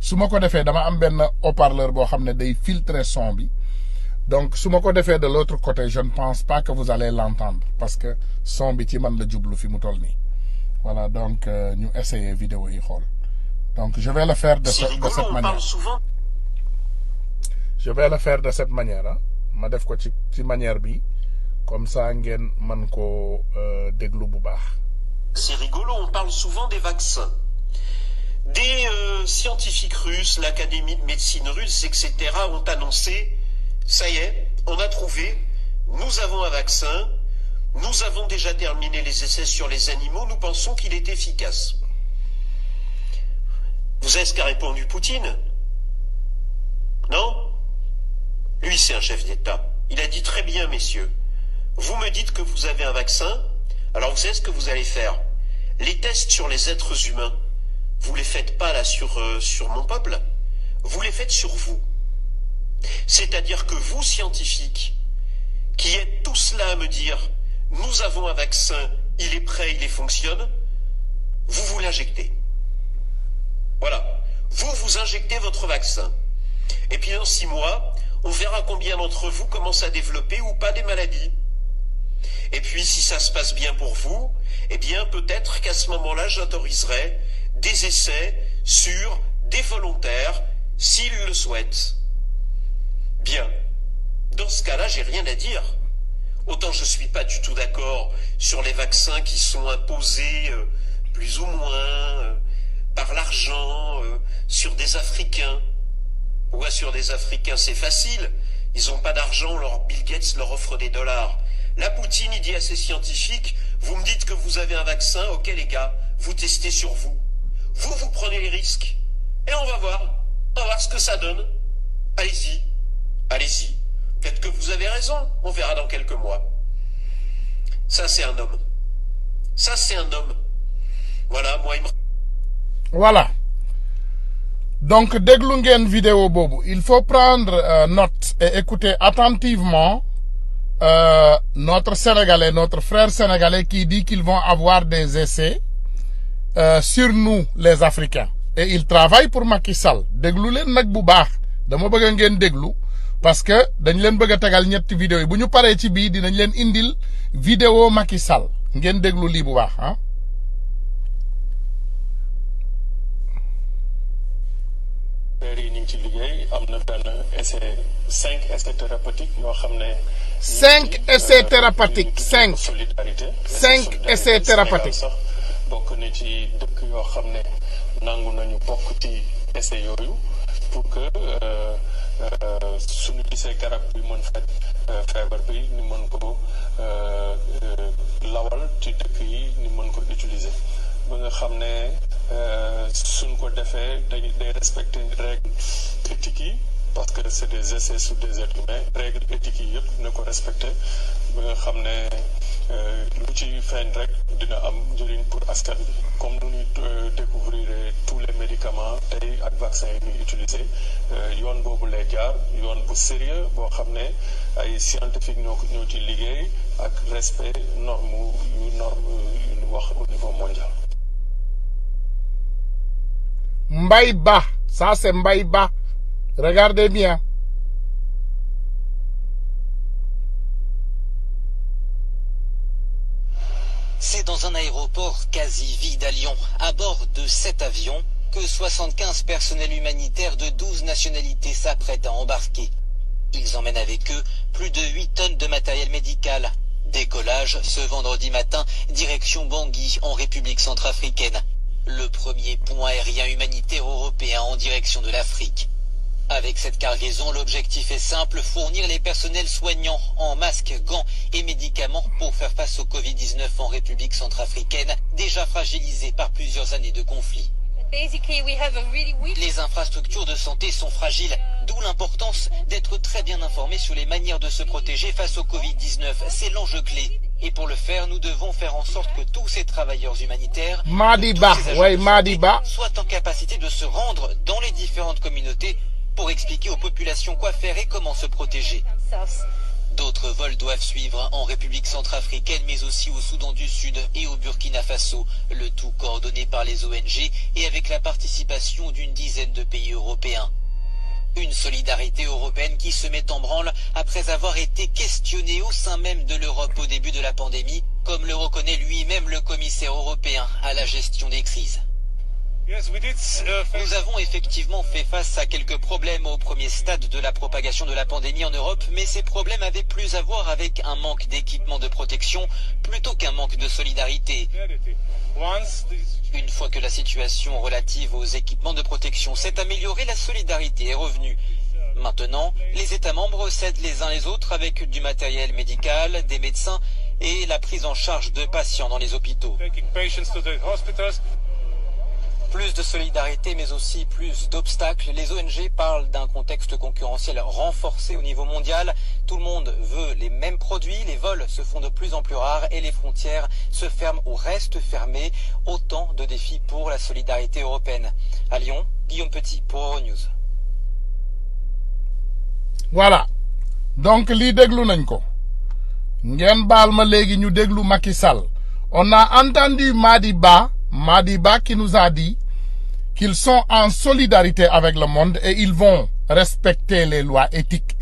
su ma ko defee dama am benn haut-parleur boo xam ne day filtrer son bi donc su ma ko defee de l'autre côté je ne pense pas que vous allez l'entendre parce que son bi ci man la jublu fi mu toll nii voilà donc ñu essayer vidéo yi xool donc je vais le faire de cette manière je vais le faire de cette manière ah ma def ko ci manière bi comme ça ngeen man ko déglu bu baax. C'est rigolo, on parle souvent des vaccins. Des scientifiques russes, l'Académie de médecine russe, etc. ont annoncé, ça y est, on a trouvé, nous avons un vaccin, nous avons déjà terminé les essais sur les animaux, nous pensons qu'il est efficace. Vous savez ce qu'a répondu Poutine? Non? Lui, c'est un chef d'État. Il a dit très bien, messieurs, vous me dites que vous avez un vaccin, alors vous savez ce que vous allez faire? Les tests sur les êtres humains, vous les faites pas là sur mon peuple, vous les faites sur vous. C'est-à-dire que vous, scientifiques, qui êtes tous là à me dire, nous avons un vaccin, il est prêt, il fonctionne, vous l'injectez. Voilà. Vous injectez votre vaccin. Et puis dans 6 mois, on verra combien d'entre vous commencent à développer ou pas des maladies. Et puis, si ça se passe bien pour vous, eh bien, peut-être qu'à ce moment-là, j'autoriserai des essais sur des volontaires, s'ils le souhaitent. Bien. Dans ce cas-là, j'ai rien à dire. Autant je suis pas du tout d'accord sur les vaccins qui sont imposés, plus ou moins, par l'argent, sur des Africains. Ouais, sur des Africains, c'est facile. Ils n'ont pas d'argent, Bill Gates leur offre des dollars. La Poutine, il dit à ses scientifiques, vous me dites que vous avez un vaccin, ok les gars, vous testez sur vous. Vous prenez les risques. Et on va voir ce que ça donne. Allez-y, allez-y. Peut-être que vous avez raison, on verra dans quelques mois. Ça, c'est un homme. Ça, c'est un homme. Voilà, moi, il me... Voilà. Donc, déglu ngeen vidéo bobu. Il faut prendre note et écouter attentivement notre Sénégalais, notre frère sénégalais qui dit qu'ils vont avoir des essais sur nous, les Africains. Et il travaille pour Macky Sall. Déglu leen nak bu baax. Dama bëgg ngeen déglu parce que dañ leen bëgg tégal ñetti vidéo yi. Bu ñu paré ci bi dinañ leen indil vidéo Macky Sall. Ngeen déglu li bu baax, hein. yi ñu ngi ci liggéey am na benn essai 5 essais thérapeutiques yoo xam ne 5 essais thérapeutiques 5 essais thérapeutiques sax bokk na ci dëkk yoo xam ne nangu nañu bokk ci essais yooyu pour que suñu gisee garab bi mën faj feebar bi ni mën ko lawal ci dëkk yi ni mën ko utiliser ba nga xam ne suñ ko defee day respecter règles éthiques yi parce que c'est des essais sur des êtres humains règles éthiques yi yëpp dina ko respecter ba nga xam ne lu ci feeñ rek dina am njëriñ pour askan bi comme nu ñuy découvrir tous les médicaments tey ak vaccins yi ñuy utiliser yoon boobu lay jaar yoon bu sérieux boo xam ne ay scientifique ñoo ci liggéey ak respect norme yu ñu wax au niveau mondial. Mbaye Ba, ça c'est Mbaye Ba. Regardez bien. C'est dans un aéroport quasi vide à Lyon, à bord de 7 avions, que 75 personnels humanitaires de 12 nationalités s'apprêtent à embarquer. Ils emmènent avec eux plus de 8 tonnes de matériel médical. Décollage ce vendredi matin, direction Bangui en République centrafricaine. Le premier pont aérien humanitaire européen en direction de l'Afrique. Avec cette cargaison, l'objectif est simple, fournir les personnels soignants en masques, gants et médicaments pour faire face au Covid-19 en République centrafricaine, déjà fragilisée par plusieurs années de conflit. Les infrastructures de santé sont fragiles, d'où l'importance d'être très bien informé sur les manières de se protéger face au Covid-19. C'est l'enjeu clé. Et pour le faire, nous devons faire en sorte que tous ces travailleurs humanitaires soient en capacité de se rendre dans les différentes communautés pour expliquer aux populations quoi faire et comment se protéger. D'autres vols doivent suivre en République centrafricaine, mais aussi au Soudan du Sud et au Burkina Faso, le tout coordonné par les ONG et avec la participation d'une dizaine de pays européens. Une solidarité européenne qui se met en branle après avoir été questionnée au sein même de l'Europe au début de la pandémie, comme le reconnaît lui-même le commissaire européen à la gestion des crises. Nous avons effectivement fait face à quelques problèmes au premier stade de la propagation de la pandémie en Europe, mais ces problèmes avaient plus à voir avec un manque d'équipements de protection plutôt qu'un manque de solidarité. Une fois que la situation relative aux équipements de protection s'est améliorée, la solidarité est revenue. Maintenant, les États membres s'aident les uns les autres avec du matériel médical, des médecins et la prise en charge de patients dans les hôpitaux. Plus de solidarité, mais aussi plus d'obstacles. Les ONG parlent d'un contexte concurrentiel renforcé au niveau mondial. Tout le monde veut les mêmes produits, les vols se font de plus en plus rares et les frontières se ferment ou restent fermées. Autant de défis pour la solidarité européenne. À Lyon, Guillaume Petit pour Euronews. Voilà. Donc, li déglu nañ ko. Ngeen baal ma léegi ñu déglu Macky Sall. On a entendu Madiba qui nous a dit qu'ils sont en solidarité avec le monde et ils vont respecter les lois éthiques.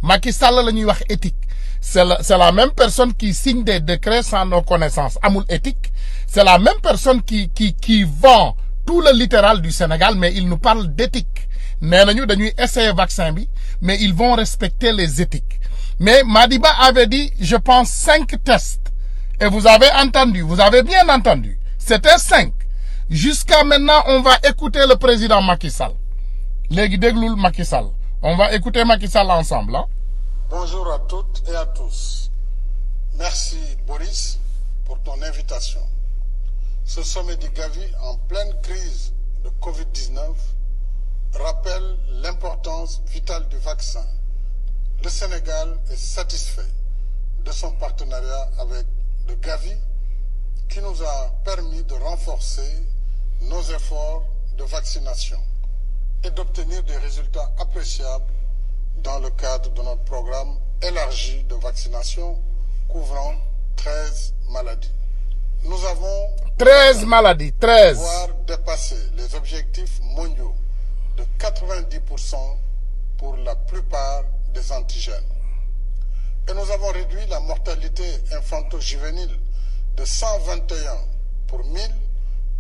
Macky Sall la ñuy wax éthique. C'est la même personne qui signe des décrets sans nos connaissances. Amul éthique. C'est la même personne qui vend tout le littoral du Sénégal, mais il nous parle d'éthique. Nee nañu dañuy essayer vaccin bi, mais ils vont respecter les éthiques. Mais Madiba avait dit, je pense, 5 tests. Et vous avez entendu, vous avez bien entendu. C'était 5. Jusqu'à maintenant, on va écouter le président Macky Sall. Légui dégloul Macky Sall. On va écouter Macky Sall ensemble. Hein? Bonjour à toutes et à tous. Merci Boris pour ton invitation. Ce sommet du Gavi en pleine crise de Covid-19 rappelle l'importance vitale du vaccin. Le Sénégal est satisfait de son partenariat avec le Gavi qui nous a permis de renforcer nos efforts de vaccination et d'obtenir des résultats appréciables dans le cadre de notre programme élargi de vaccination couvrant 13 maladies. Nous avons 13 maladies, 13. Voire dépasser les objectifs mondiaux de 90% pour la plupart des antigènes. Et nous avons réduit la mortalité infanto-juvénile de 121 pour 1000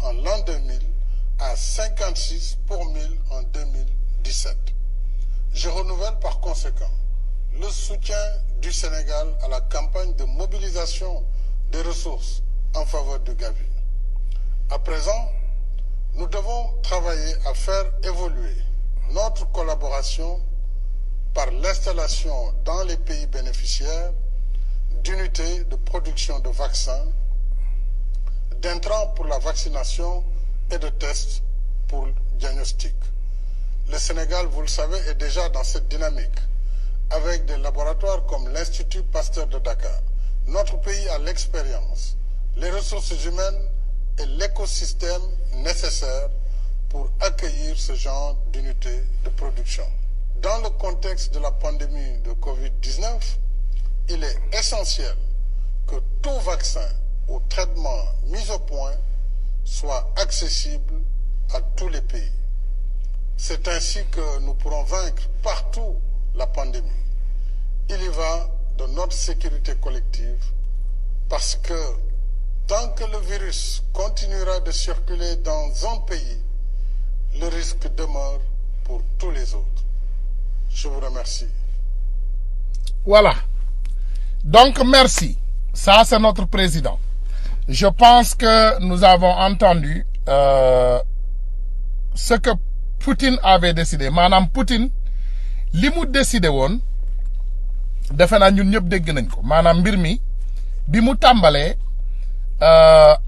en l'an 2000 à 56 pour 1000 en 2017. Je renouvelle par conséquent le soutien du Sénégal à la campagne de mobilisation des ressources en faveur du Gavi. À présent, nous devons travailler à faire évoluer notre collaboration par l'installation dans les pays bénéficiaires d'unités de production de vaccins, d'intrants pour la vaccination et de tests pour le diagnostic. Le Sénégal, vous le savez, est déjà dans cette dynamique avec des laboratoires comme l'Institut Pasteur de Dakar. Notre pays a l'expérience, les ressources humaines et l'écosystème nécessaire pour accueillir ce genre d'unités de production. Dans le contexte de la pandémie de Covid-19, il est essentiel que tout vaccin ou traitement mis au point soit accessible à tous les pays. C'est ainsi que nous pourrons vaincre partout la pandémie. Il y va de notre sécurité collective parce que tant que le virus continuera de circuler dans un pays, le risque demeure pour tous les autres. Je vous remercie. Voilà. Donc, merci. Ça, c'est notre président. Je pense que nous avons entendu ce que Poutine avait décidé. Madame Poutine, li mu décidé woon defe naa ñun ñëpp dégg nañ ko maanaam mbir mi bi mu tàmbalee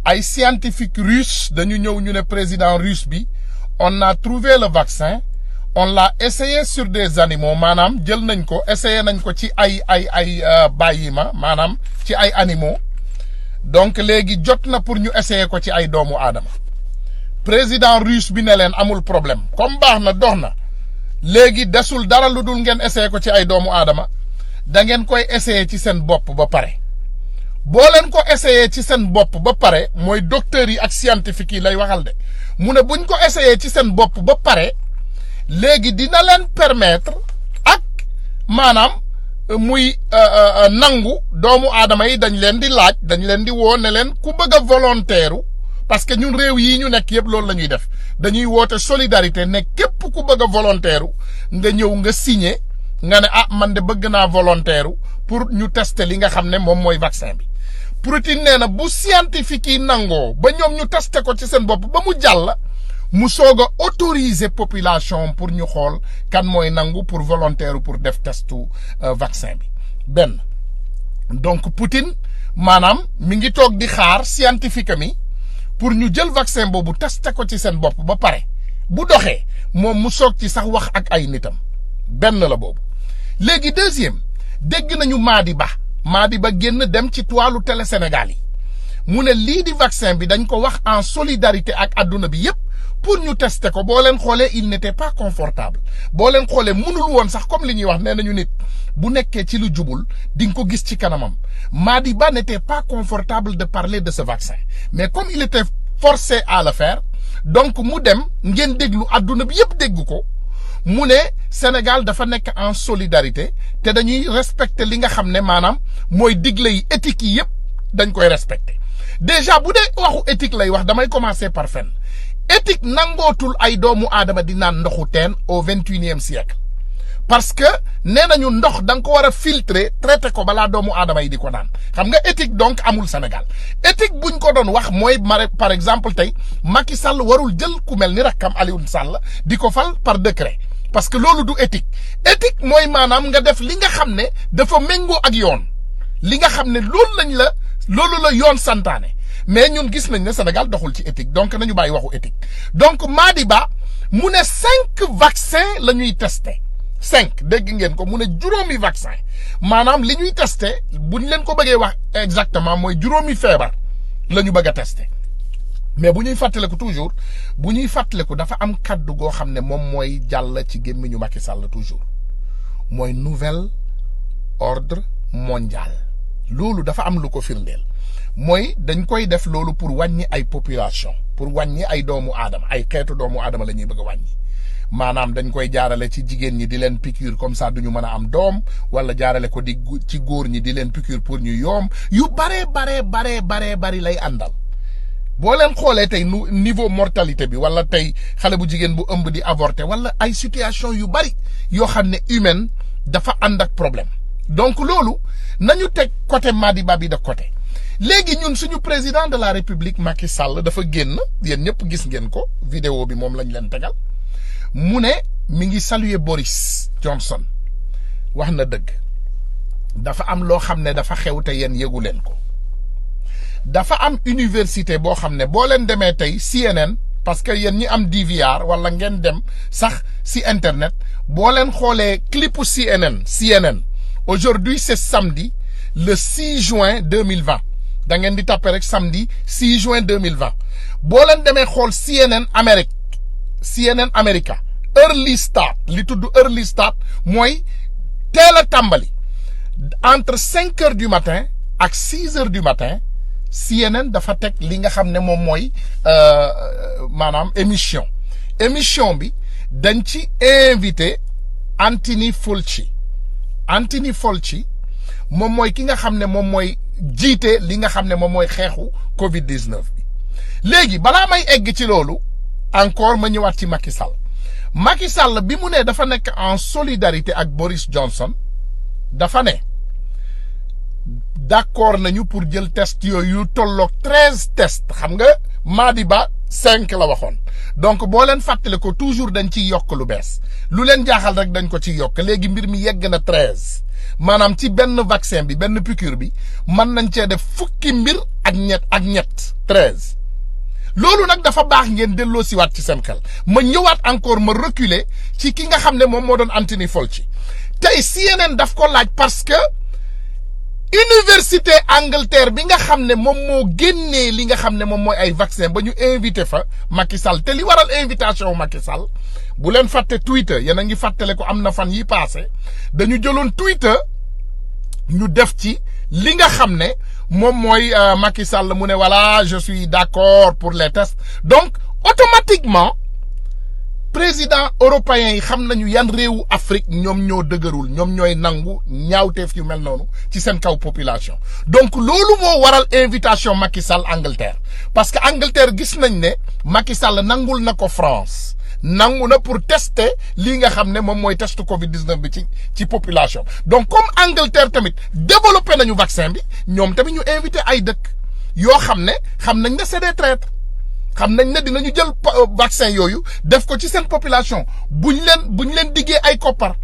ay scientifique russe dañu ñëw ñu ne président russe bi on a trouvé le vaccin, on l'a essayé sur des animaux maanaam jël nañ ko essayé nañ ko ci ay bàyyima maanaam ci ay animaux donc léegi jot na pour ñu essayer ko ci ay doomu aadama président russe bi ne leen amul problème comme baax na dox na léegi desul dara lu dul ngeen essayer ko ci ay doomu aadama da ngeen koy essayer ci seen bopp ba pare boo leen ko essayer ci seen bopp ba pare mooy docteurs yi ak scientifique yi lay waxal de mu ne buñ ko essayer ci seen bopp ba pare léegi dina leen permettre ak maanaam muy nangu doomu aadama yi dañ leen di laaj dañ leen di woo ne leen ku bëgg a volontaire parce que ñun réew yi ñu nekk yëpp loolu la ñuy def dañuy woote solidarité ne képp ku bëgg a volontaire nga ñëw nga signé nga ne ah man de bëgg naa volontaire pour ñu tester li nga xam ne moom mooy vaccin bi. Poutine nee na bu scientifique yi nangoo ba ñoom ñu testé ko ci seen bopp ba mu jàll mu soog a autoriser population pour ñu xool kan mooy nangu pour volontaire pour def testu vaccin bi benn. donc Poutine maanaam mi ngi toog di xaar scientifique mi pour ñu jël vaccin boobu testé ko ci seen bopp ba pare bu doxee moom mu soog ci sax wax ak ay nitam benn la boobu. léegi deuxième dégg nañu Madiba génn dem ci toilu télé Sénégal yi mu ne lii di vaccin bi dañ ko wax en solidarité ak adduna bi yépp pour ñu tester ko boo leen xoolee il n'était pas confortable boo leen xoolee mënul woon sax comme li ñuy wax nee nañu nit bu nekkee ci lu jubul di nga ko gis ci kanamam Madiba n'était pas confortable de parler de ce vaccin mais comme il était forcé à le faire donc mu dem ngeen déglu adduna bi yépp dégg ko mu ne Sénégal dafa nekk en solidarité te dañuy respecter li nga xam ne maanaam mooy digle yi éthique yi yépp dañ koy respecter déjà bu dee waxu éthique lay wax damay commencer par fenn éthique nangootul ay doomu aadama di naan ndoxu teen au 21e siècle parce que nee nañu ndox da nga ko war a filtrer traiter ko balaa doomu aadama yi di ko naan xam nga éthique donc amul Sénégal éthique buñ ko doon wax mooy par exemple tey Macky Sall warul jël ku mel ni rakkam Aliou Sall di ko fal par décret parce que loolu du éthique éthique mooy maanaam nga def li nga xam ne dafa méngoo ak yoon li nga xam ne loolu la yoon santaane mais ñun gis nañ ne Sénégal doxul ci éthique donc nañu bàyyi waxu éthique donc Madiba mu ne 5 vaccins la ñuy testé 5 dégg ngeen ko mu ne juróomi vaccin maanaam li ñuy testé buñ leen ko bëggee wax exactement mooy juróomi feebar la ñu bëgg a testé mais bu ñuy fàttaliku toujours bu ñuy fàttaliku dafa am kaddu goo xam ne moom mooy jàll ci gémmiñu Macky Sall toujours mooy nouvel ordre mondial loolu dafa am lu ko firndeel mooy dañ koy def loolu pour wàññi ay population pour wàññi ay doomu aadama ay xeetu doomu aadama la ñuy bëgg a wàññi maanaam dañ koy jaarale ci jigéen ñi di leen piqûre comme ça duñu mën a am doom wala jaarale ko di ci góor ñi di leen piqûre pour ñu yoom yu bari lay àndal. boo leen xoolee tey niveau mortalité bi wala tey xale bu jigéen bu ëmb di avorter wala ay situation yu bari yoo xam ne humaine dafa ànd ak problème donc loolu nañu teg côté Madiba bi de côté léegi ñun suñu président de la république Macky Sall dafa génn yéen ñëpp gis ngeen ko vidéo bi moom lañ leen tegal mu ne mi ngi saluer Boris Johnson wax na dëgg dafa am loo xam ne dafa xew te yéen yëgu leen ko. dafa am université boo xam ne boo leen demee tey CNN parce que yéen ñi am DVR wala ngeen dem sax si internet boo leen xoolee clipu CNN aujourd'hui c'est samedi le 6 juin 2020 da ngeen di tapé rek samedi 6 juin 2020 boo leen demee xool CNN America early start li tudd early start mooy teel a tàmbali entre 5 heures du matin ak 6 heures du matin CNN dafa teg li nga xam ne moom mooy maanaam émission bi dañ ci invité Anthony Fauci moom mooy ki nga xam ne moom mooy jiite li nga xam ne moom mooy xeexu Covid-19 bi léegi balaa may egg ci loolu encore ma ñëwaat ci Macky Sall bi mu ne dafa nekk en solidarité ak Boris Johnson dafa ne d'accord nañu pour jël test yooyu tolloog 13 tests xam nga Madiba 5 la waxoon donc boo leen fàttale ko toujours dañ ciy yokk lu bees lu leen jaaxal rek dañ ko ciy yokk léegi mbir mi yegg na 13 maanaam ci benn vaccin bi benn piqûre bi mën nañ cee def fukki mbir ak ñett 13 loolu nag dafa baax ngeen delloo siwaat ci seen xel ma ñëwaat encore ma reculer ci ki nga xam ne moom moo doon Anthony Fauci tey CNN daf ko laaj parce que université Angleterre bi nga xam ne moom moo génnee li nga xam ne moom mooy ay vaccin ba ñu invité fa Macky Sall te li waral invitation wu Macky Sall bu leen fàtte Twitter yéen a ngi fàttale ko am na fan yi passé dañu jëloon Twitter ñu def ci li nga xam ne moom mooy Macky Sall mu ne voilà je suis d'accord pour les tests donc automatiquement président européen yi xam nañu yan réewu Afrique ñoom ñoo dëgërul ñoom ñooy nangu ñaawteef yu mel noonu ci seen kaw population donc loolu moo waral invitation Macky Sall Angleterre parce que Angleterre gis nañ ne Macky Sall nangul na ko France nangu na pour tester lii nga xam ne moom mooy test Covid-19 bi ci population donc comme Angleterre tamit développé nañu vaccin bi ñoom tamit ñu invité ay dëkk yoo xam ne xam nañ ne c'est des traîtres xam nañ ne dinañu jël vaccin yooyu def ko ci seen population buñ leen diggee ay koppar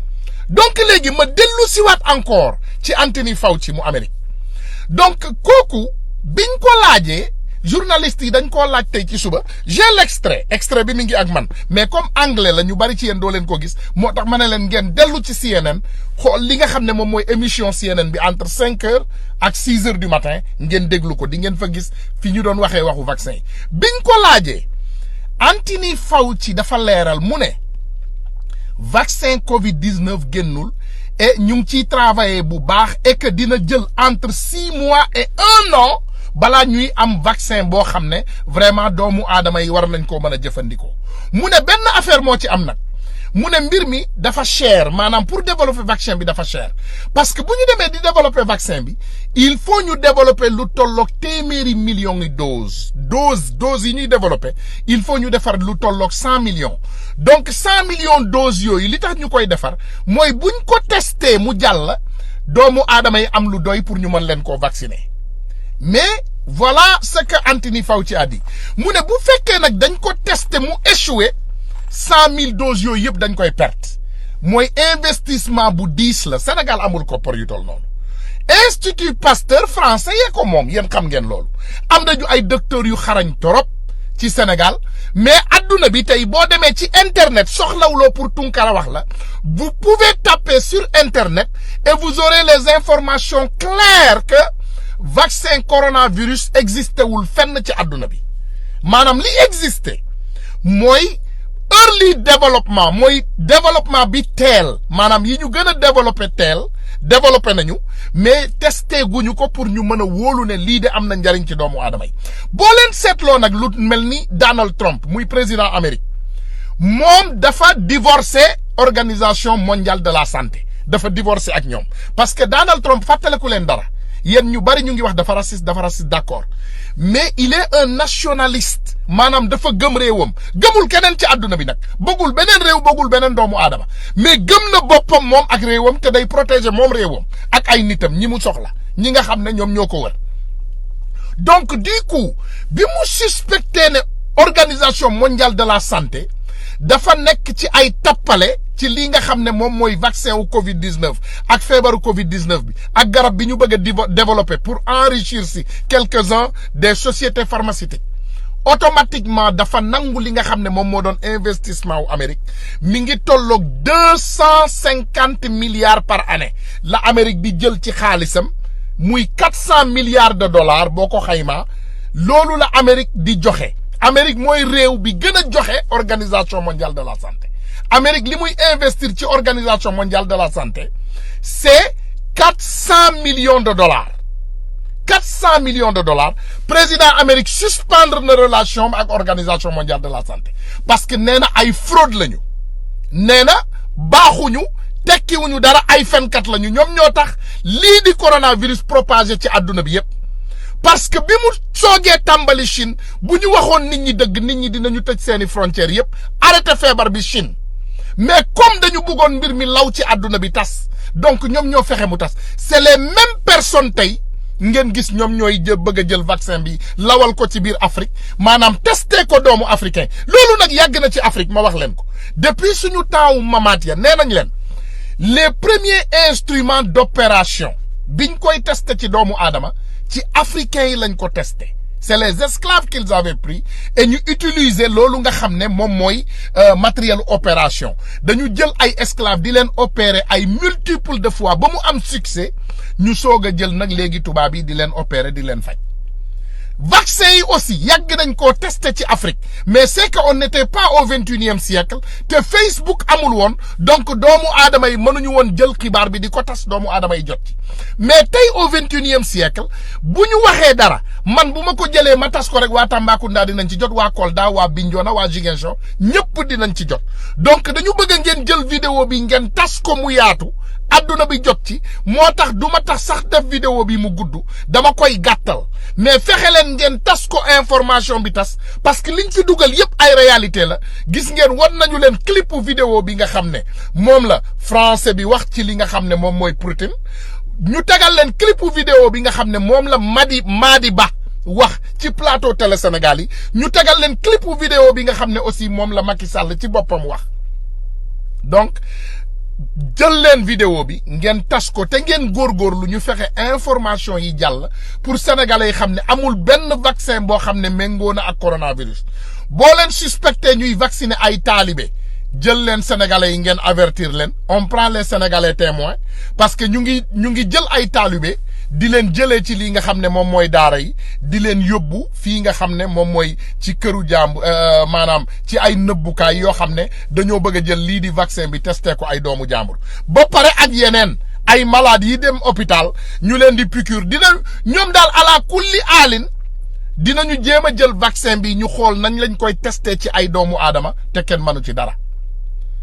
donc léegi ma dellu siwaat encore ci Anthony Fauci mu Amérique donc kooku biñ ko laajee journalistes yi dañ koo laaj tey ci suba j'ai extrait bi mi ngi ak man mais comme anglais la ñu bari ci yéen doo leen ko gis moo tax ma ne leen ngeen dellu ci CNN xool li nga xam ne moom mooy émission CNN bi entre 5 heures ak 6 heures du matin ngeen déglu ko di ngeen fa gis fi ñu doon waxee waxu vaccin yi biñ ko laajee Anthony Fauci dafa leeral mu ne vaccin Covid-19 génnul et ñu ngi ciy travailler bu baax et que dina jël entre 6 mois et 1 an balaa ñuy am vaccin boo xam ne vraiment doomu aadama yi war nañ koo mën a jëfandikoo mu ne benn affaire moo ci am nag mu ne mbir mi dafa cher maanaam pour développer vaccin bi dafa cher parce que bu ñu demee di développer vaccin bi il faut ñu développer lu tolloog téeméeri millions yi doses yi ñuy développer il faut ñu defar lu tolloog 100 millions donc 100 millions doses yooyu li tax ñu koy defar mooy buñ ko testé mu jàll doomu aadama yi am lu doy pour ñu mën leen koo vacciner mais voilà ce que Anthony Fauci a dit mu ne bu fekkee nag dañ ko testé mu échoué 100 000 doses yooyu yëpp dañ koy perte mooy investissement bu diis la Sénégal amul koppar yu toll noonu Institut Pasteur français yee ko moom yéen xam ngeen loolu am nañu ay docteurs yu xarañ torop ci Sénégal mais adduna bi tey boo demee ci internet soxlawuloo pour Tunkara wax la vous pouvez taper sur internet et vous aurez les informations claires que vaccin coronavirus existé wul fenn ci àdduna bi maanaam li existé mooy early développement mooy développement bi teel maanaam yi ñu gën a développé nañu mais testé guñu ko pour ñu mën a wóolu ne lii de am na njariñ ci doomu aadama yi boo leen seetloo nag lu mel ni Donald Trump muy président Amérique moom dafa divorcé organisation mondiale de la santé dafa divorcé ak ñoom parce que Donald Trump fàttaliku leen dara yéen ñu bari ñu ngi wax dafa raciste d'accord mais il est un nationaliste maanaam dafa gëm réewam gëmul keneen ci àdduna bi nag bëggul beneen réew bëggul beneen doomu aadama mais gëm na boppam moom ak réewam te day protéger moom réewam ak ay nitam ñi mu soxla ñi nga xam ne ñoom ñoo ko wër donc du coup bi mu suspecté ne organisation mondiale de la santé dafa nekk ci ay tappale ci lii nga xam ne moom mooy vaccin wu Covid-19 ak feebaru Covid-19 bi ak garab bi ñu bëgg a développer pour enrichir si quelques-uns des sociétés pharmaceutiques automatiquement dafa nangu li nga xam ne moom moo doon investissement wu Amérique mi ngi tolloog 250 milliards par année la Amérique di jël ci xaalisam muy 400 milliards de dollars boo ko xaymaa loolu la Amérique di joxe. Amérique mooy réew bi gën a joxe organisation mondiale de la santé Amérique li muy investir ci organisation mondiale de la santé c'est 400 millions de dollars 400 millions de dollars président Amérique suspendre na relation ak organisation mondiale de la santé parce que nee na ay fraude lañu nee na baaxuñu tekkiwuñu dara ay fenkat lañu ñoom ñoo tax lii di coronavirus propagé ci àdduna bi yépp parce que bi mu soogee tàmbali Chine bu ñu waxoon nit ñi dëgg nit ñi dinañu tëj seeni frontières yépp arrêté feebar bi Chine mais comme dañu bëggoon mbir mi law ci àdduna bi tas donc ñoom ñoo fexe mu tas c'est les mêmes personnes tey ngeen gis ñoom ñooy bëgg a jël vaccin bi lawal ko ci biir Afrique maanaam testé ko doomu africain loolu nag yàgg na ci Afrique ma wax leen ko depuis suñu temps wu mamaat ya nee nañ leen les premiers instruments d'opération biñ koy testé ci doomu aadama ci africains yi lañ ko testé c'est les esclaves qu'ils avaient pris et ñu utiliser loolu nga xam ne moom mooy matériel opération dañu jël ay esclaves di leen opérer ay multiples de fois ba mu am succès ñu soog a jël nag léegi tubaab yi di leen opérer di leen faj vaccin yi aussi yàgg nañ koo testé ci Afrique mais c'est que on n'était pas au 21e siècle te Facebook amul woon donc doomu aadama yi mënuñu woon jël xibaar bi di ko tas doomu aadama yi jot ci mais tey au 21e siècle bu ñu waxee dara man bu ma ko jëlee ma tas ko rek waa Tambacounda dinañ ci jot waa Kolda waa Bignona waa Ziguinchor ñëpp dinañ ci jot donc dañu bëgg ngeen jël vidéo bi ngeen tas ko mu yaatu adduna bi jot ci moo tax du ma tax sax def vidéo bi mu gudd dama koy gàttal mais fexe leen ngeen tas ko information bi tas parce que liñ fi dugal yépp ay réalité la gis ngeen wan nañu leen clip vidéo bi nga xam ne moom la français bi wax ci li nga xam ne moom mooy Poutine ñu tegal leen clip vidéo bi nga xam ne moom la Madi Ba wax ci plateau Télé Sénégal yi ñu tegal leen clip vidéo bi nga xam ne aussi moom la Macky Sall ci boppam wax donc jël leen vidéo bi ngeen tas ko te ngeen góorgóorlu ñu fexe information yi jàll pour sénégalais yi xam ne amul benn vaccin boo xam ne méngoo na ak coronavirus boo leen suspecté ñuy vacciner ay taalibe jël leen sénégalais yi ngeen avertir leen on prend les sénégalais témoins parce que ñu ngi jël ay taalibe di leen jëlee ci lii nga xam ne moom mooy daara yi di leen yóbbu fii nga xam ne moom mooy ci këru jàmb maanaam ci ay nëbbukaay yoo xam ne dañoo bëgg a jël lii di vaccin bi testé ko ay doomu jàmbur ba pare ak yeneen ay malades yi dem hôpital ñu leen di piqûre ñoom daal ala kulli aalin dinañu jéem a jël vaccin bi ñu xool nañ lañ koy testé ci ay doomu aadama te kenn mënu ci dara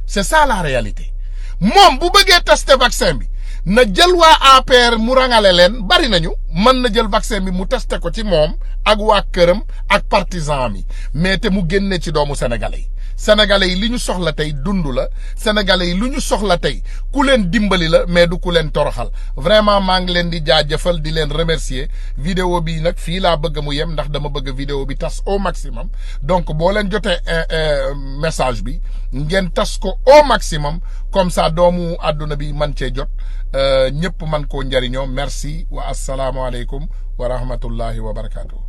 c'est ça la réalité moom bu bëggee testé vaccin bi na jël waa APR mu rangale leen bari nañu mën na jël vaccin bi mu testé ko ci moom ak waa këram ak partisan mi mais te mu génne ci doomu sénégalais yi li ñu soxla tey dund la sénégalais yi lu ñu soxla tey ku leen dimbali la mais du ku leen toroxal vraiment maa ngi leen di jaajëfal di leen remercier vidéo bi nag fii laa bëgg mu yem ndax dama bëgg vidéo bi tas au maximum donc boo leen jotee message bi ngeen tas ko au maximum comme ça doomu àdduna bi man cee jot ñëpp man koo njariñoo merci wa assalaamu aleykum wa rahmatullahi wa barakatuh